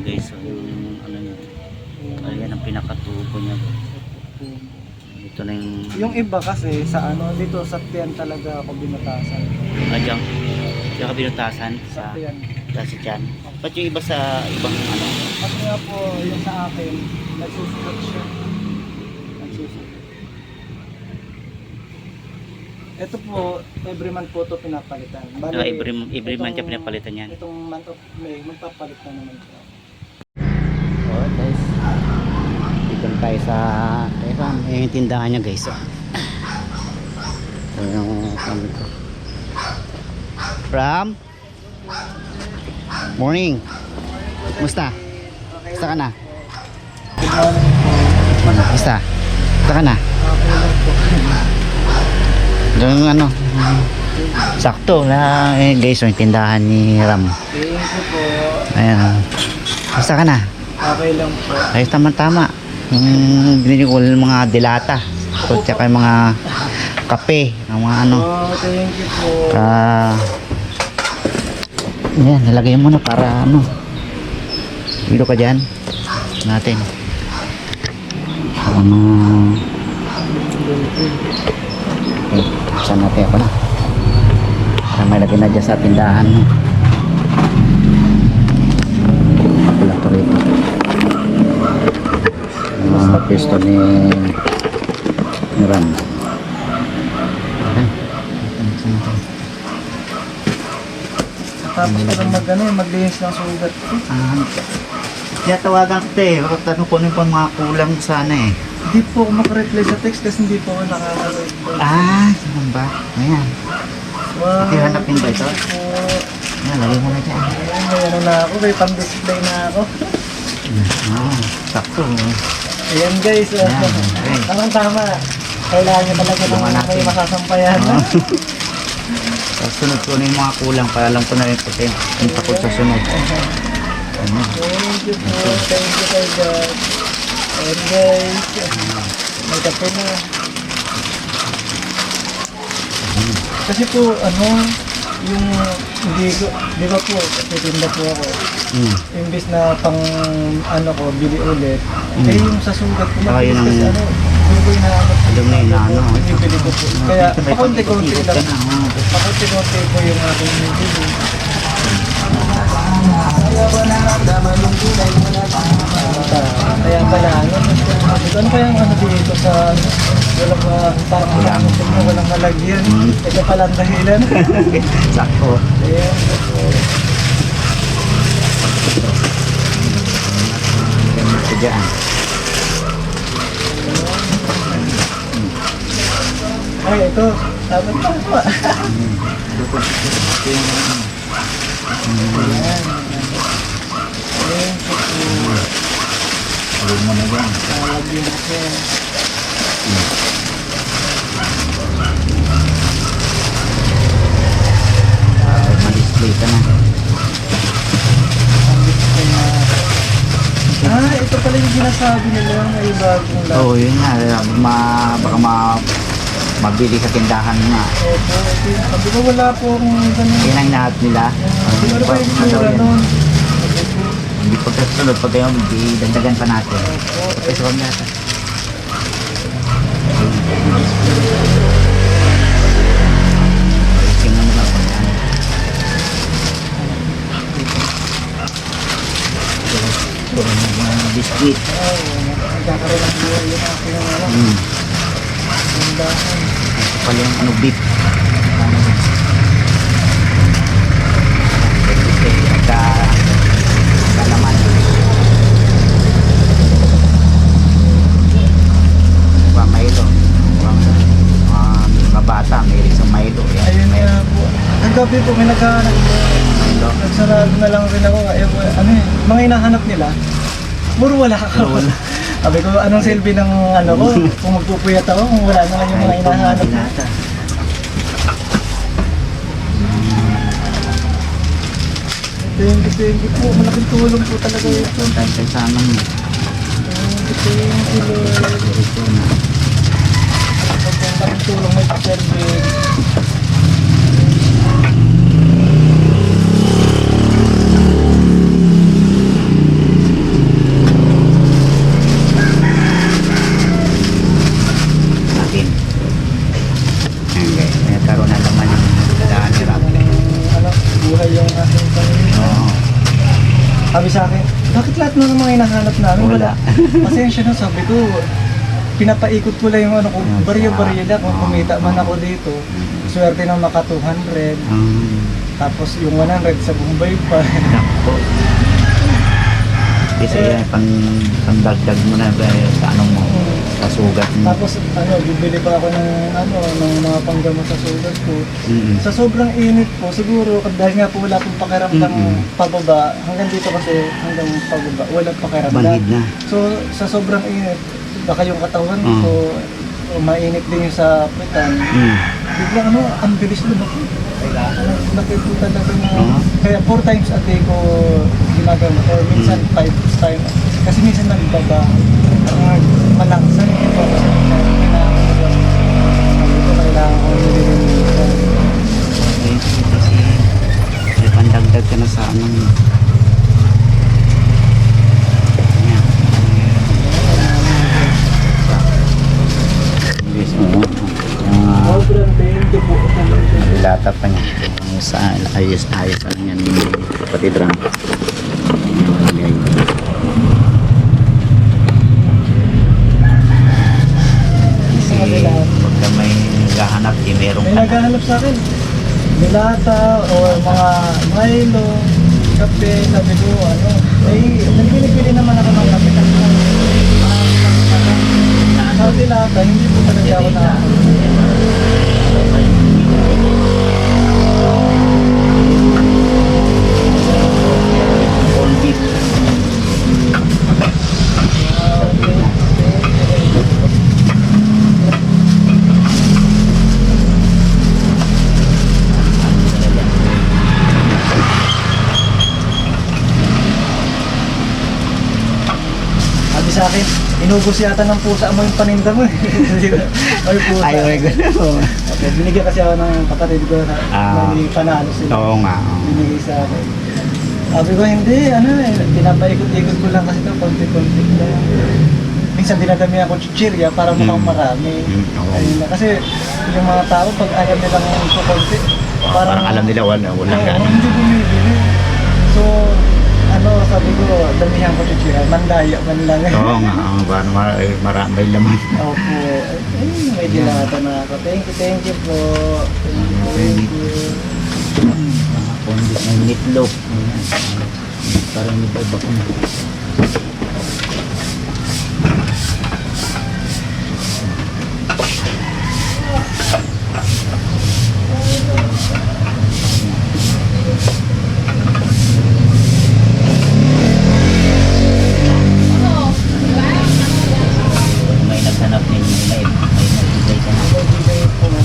guys. So, yung ano niya. Ayan ang pinakatubo niya. Ito na Yung iba kasi sa ano, dito sa tiyan talaga ako binutasan. Diyan ka binutasan Sa sa tiyan. kasi dyan. Ba't yung iba sa ibang ano? Kasi nga po, yung sa akin, nagsusulat siya. Nagsusulat. Ito po, every month po ito pinapalitan. Bali, Every month ka pinapalitan yan. Itong month of May, magpapalit na naman po. Alright guys. Dito na tayo sa yung tindahan niya guys. Ito yung kami ko. From morning. Musta? Musta ka na? Good morning po. Musta? Musta ka na? Okay lang po. Yung ano, sakto na guys, yung tindahan ni Ram. Thank you po. Ayan. Musta ka na? Okay lang po. Ayos tama-tama. Yung binili ko yung mga dilata. So, tsaka yung mga kape, yung mga ano. Oh, thank you po. Ayan, nalagay mo na para ano. Dito ka dyan. Natin. Okay, saan natin ako na. Para may lagay na dyan sa tindahan. Wala to rito. Mga pisto ni Ram. Okay. Tapos ko lang maglinis ng sugat ko. Kaya tawagan ko eh. Bakit tanong ko yung mga kulang sana eh. Hindi po ako makareply sa text kasi hindi po ako nakakaload po. Ganun ba? Ayan. Wow. Pati hanapin ba ito? Thank you po. Ayan, lagay mo na dyan. Ayan, may ano na ako, may pang-display na ako. Sakto. Ayan guys, Ayan, okay. tama. Kailangan nyo talaga Tulungan ng natin. may makasampayan. Tapos sunod ko na yung mga kulang para alam ko na rin kasi yung takot sa sunod. Thank you po. Thank you kay God. Ayan guys. May kape na. Kasi po, yung di ba po, titinda po ako. Imbis na pang bili ulit. Eh yung sa sugat ko, Saka yun mabilis ang- kasi yun ko hinahanap. Alam na yun na Binibili ko po. Kaya pakunti-kunti lang. Pakunti-kunti po yung aking binibili. Kaya pala, ano pa yung dito sa walang walang malagyan. Ito pala ang dahilan. Sakto. Ayan, po. Ito dyan. Ay, ito. Dapat pa ito. Ayan. Ayan, po. Huwag mo na dyan. Lalagyan ko. Ma-display ka na. Ito pala yung sinasabi nila may bagong lahat. Oo, yun nga. Baka mabili sa tindahan nga. Opo, sabi ko wala po akong ganun. Yan ang lahat nila. Ano ba yung sura nun? Hindi pagkasunod, pag kayo, dagdagan pa natin. Opo, Kasi wag natin. Tingnan mo lang pag ano. Ito mga biscuit. nagkakaroon ng buhay yung aking tindahan. Ito pala yung ano, beef. Kalaman. Milo. Mga bata, may rin sa Milo. Ayun nga po. Ang gabi po, may naghahanap po. Milo. Nagsarado na lang rin ako. Mga hinahanap nila. Puro wala ako. Sabi ko, anong silbi ng ko? Kung magpupuyat ako, kung wala naman yung mga hinahanap nila. Thank you po. Malaking tulong po talaga ito. Tayo sa amin. Thank you, Lord. Ito na. Malaking tulong may pa-service. Sabi sa akin, bakit lahat ng mga hinahanap namin wala? Pasensya na, sabi ko, pinapaikot ko lang yung ano ko, barya-barya lang kung kumita man ako dito. Swerte na maka 200. Tapos yung 100 sa Bombay pa. Nako. Kasi yan, pang dagdag mo na ba sa anong mo, sa sugat mo. Tapos ano, bibili pa ako ng mga panggamot sa sugat ko. Mm-mm. Sa sobrang init po, siguro dahil nga po wala pong pakiramdam pababa, hanggang dito kasi hanggang pababa, walang pakiramdam. Manhid na. So sa sobrang init, baka yung katawan ko, mainit din yung sa putan. Bigla ang bilis lumaki. Laki po talaga na. Kaya 4 times a day ko ginagawa. Or minsan 5 times. Kasi minsan nagbaba. Malangsan. Kailangan ko nililimutan. Kasi may pandagdag ka na sa anong mo. Yan. Bilis mo. Sobrang thank you po. Dilata pa niya. Sa ayos pa lang yan yung kapatid Ram. Kasi pagka may naghahanap, merong May naghahanap sa akin. Dilata o mga Milo, kape, sabi ko, nagbili naman ako ng kape. Sa dilata, hindi po talaga ako na. Sabi sa akin, inubos yata ng pusa mo yung paninda mo. Ay, pusa. Ay, gano'n. Okay, binigyan kasi ako ng kapatid ko na may panalo sila. Oo nga. Binigay sa akin. Sabi ko, hindi, pinapaikot-ikot ko lang kasi ito, konti-konti lang. Minsan dinadami ako chichirya para mukhang marami. Ayun na. Kasi yung mga tao, pag ayaw nilang konti, Parang alam nila walang gano'n. hindi bumibili. So, sabi ko, damihan ko chichirya, mandaya man lang. Oo nga, parang marami laman. Opo. Ayun, may dilata na ako. Thank you po. Thank you. Kondis ng meatloaf. Ayan. Parang may iba ko na. May naghanap ninyo, may nagbigay ka na.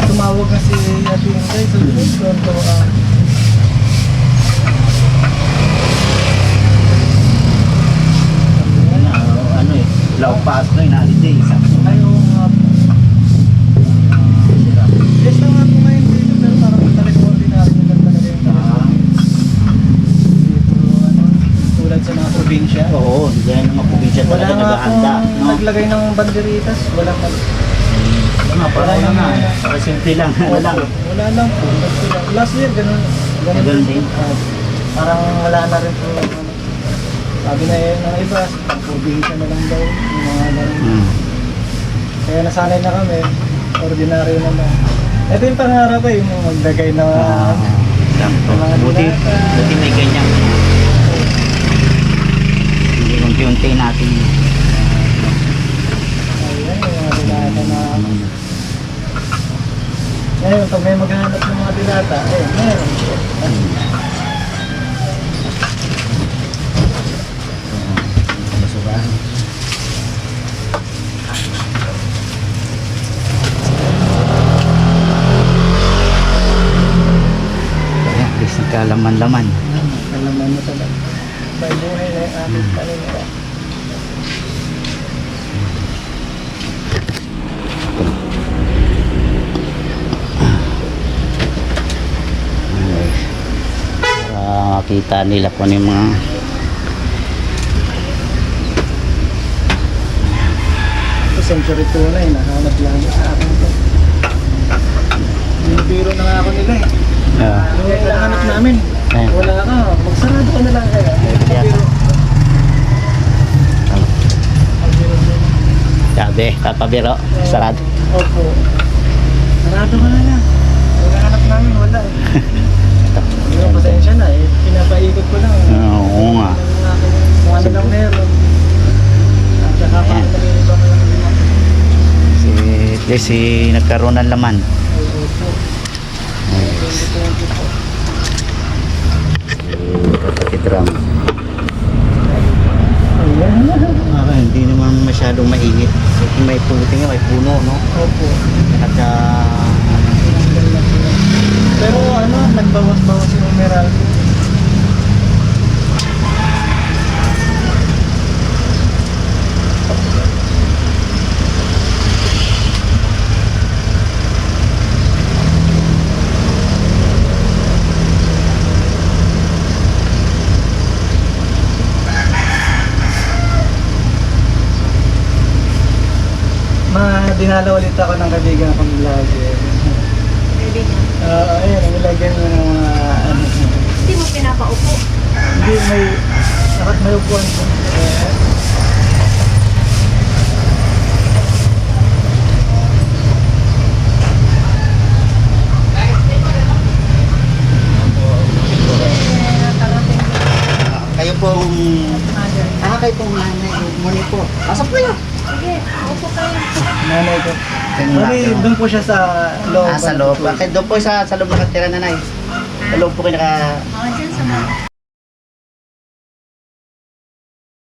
Tumawag na si Ate Inday, so pronto Laopas ko yung holiday. ayaw nga po. Yes na nga po ngayon dito, pero parang talagang ordinary na lang talaga yung dito, tulad sa mga probinsya. Oo, diyan ang mga probinsya Wala talaga nga naghahanda. akong naglagay ng banderitas, wala pa. Wala para simple lang. Wala lang po. Last year, ganun Ganun din. Parang wala na rin po. Sabi na yun ng iba, probinsya na lang daw. Yung mga ganun. Kaya nasanay na kami, ordinaryo na lang. Ito yung pangarap yung maglagay na Sakto. mga Buti dilata. may ganyan. Hindi unti-unti natin. Ayan, yung mga dilata na. Ngayon, pag may maghanap ng mga dilata, meron. Basurahan. Kaya, at least nagkalaman-laman. Kalaman mo talaga. May buhay na yung aming kanina. Para makita nila kung ano yung mga Kasi century tunay, nahanap lagi sa akin ito. Biro na nga ako nila eh. Nung hinahanap namin, Ayan. wala ka, magsarado ka na lang kaya. Biro. Sabi, papabiro. Sarado. Opo. Sarado ka na lang. Hinahanap namin, wala eh. Hindi ko pasensya na eh. Pinapaikot ko lang. Oo nga. Kung ano lang meron. At saka pa Ayan. kami ibang At least nagkaroon ng laman. Opo. Kapatid Ram. Ayan. Hindi naman masyadong mainit. May puti nga, may puno, no? Opo. At Pero ano, nagbawas-bawas yung mineral. Dinala ulit ako ng kaibigan akong vlogger. Ayun, nilagyan mo ng mga ano. Hindi mo pinapaupo. Hindi, may upuan ko. kayo pong kayo pong nanay muni po. Pasok po yun. Sige, upo kayo. Nanay ko. Tingnan Bali, natin. doon po siya sa loob. Sa loob. Bakit doon po sa loob nakatira nanay? Sa loob po kayo naka... Oo, dyan sa mga.